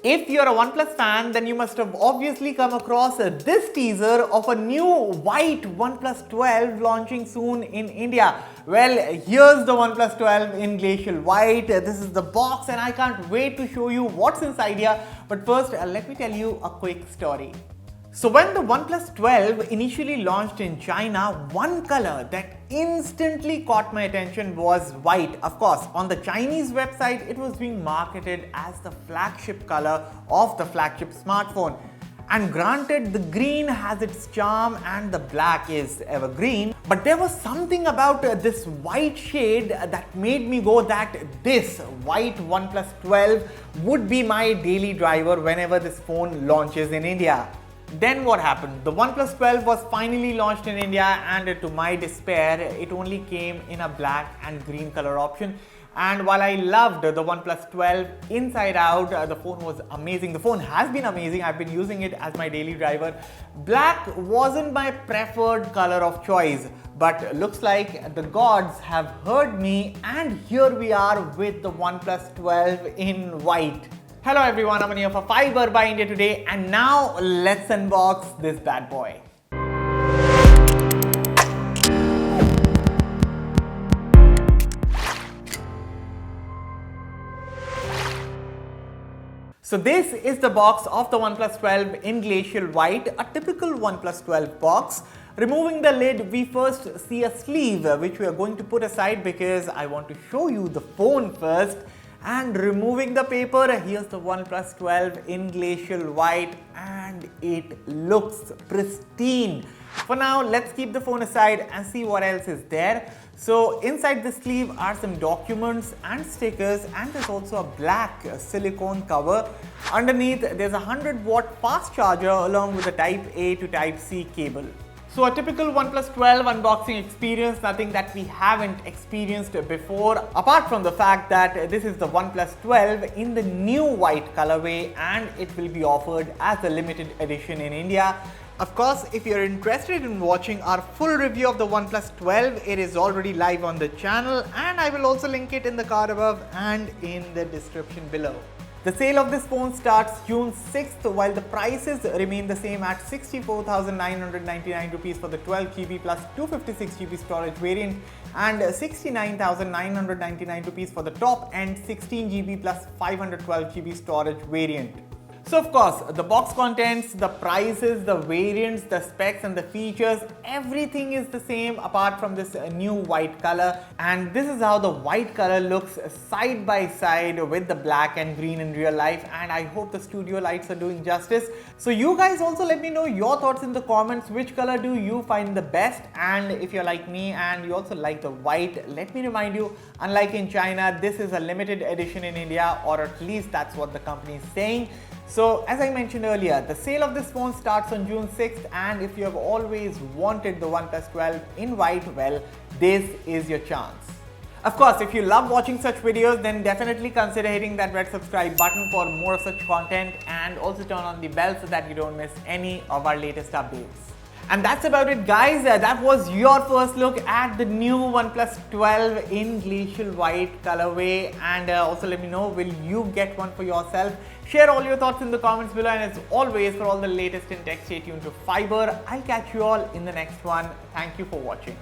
If you're a OnePlus fan, then you must have obviously come across this teaser of a new white OnePlus 12 launching soon in India. Well, here's the OnePlus 12 in Glacial White. This is the box and I can't wait to show you what's inside here. But first, let me tell you a quick story. So when the OnePlus 12 initially launched in China, one color that instantly caught my attention was white. Of course, on the Chinese website, it was being marketed as the flagship color of the flagship smartphone. And granted, the green has its charm and the black is evergreen. But there was something about this white shade that made me go that this white OnePlus 12 would be my daily driver whenever this phone launches in India. Then what happened? The OnePlus 12 was finally launched in India and to my despair, it only came in a black and green color option. And while I loved the OnePlus 12 inside out, the phone was amazing. The phone has been amazing. I've been using it as my daily driver. Black wasn't my preferred color of choice, but looks like the gods have heard me and here we are with the OnePlus 12 in white. Hello everyone, I'm here for Fiiber by India Today and now let's unbox this bad boy. So this is the box of the OnePlus 12 in Glacial White, a typical OnePlus 12 box. Removing the lid, we first see a sleeve which we are going to put aside because I want to show you the phone first. And removing the paper, here's the OnePlus 12 in Glacial White and it looks pristine. For now, let's keep the phone aside and see what else is there. So inside the sleeve are some documents and stickers and there's also a black silicone cover. Underneath, there's a 100-watt fast charger along with a Type A to Type C cable. So a typical OnePlus 12 unboxing experience, nothing that we haven't experienced before, apart from the fact that this is the OnePlus 12 in the new white colorway and it will be offered as a limited edition in India. Of course, if you're interested in watching our full review of the OnePlus 12, it is already live on the channel and I will also link it in the card above and in the description below. The sale of this phone starts June 6th while the prices remain the same at 64,999 rupees for the 12GB plus 256GB storage variant and 69,999 rupees for the top end 16GB plus 512GB storage variant. So of course, the box contents, the prices, the variants, the specs and the features, everything is the same apart from this new white color. And this is how the white color looks side by side with the black and green in real life. And I hope the studio lights are doing justice. So you guys also let me know your thoughts in the comments. Which color do you find the best? And if you're like me and you also like the white, let me remind you, unlike in China, this is a limited edition in India, or at least that's what the company is saying. So as I mentioned earlier, the sale of this phone starts on June 6th and if you have always wanted the OnePlus 12 in white, well, this is your chance. Of course, if you love watching such videos, then definitely consider hitting that red subscribe button for more of such content and also turn on the bell so that you don't miss any of our latest updates. And that's about it guys, that was your first look at the new OnePlus 12 in Glacial White colorway and also let me know, will you get one for yourself? Share all your thoughts in the comments below and as always for all the latest in tech, stay tuned to Fiiber. I'll catch you all in the next one. Thank you for watching.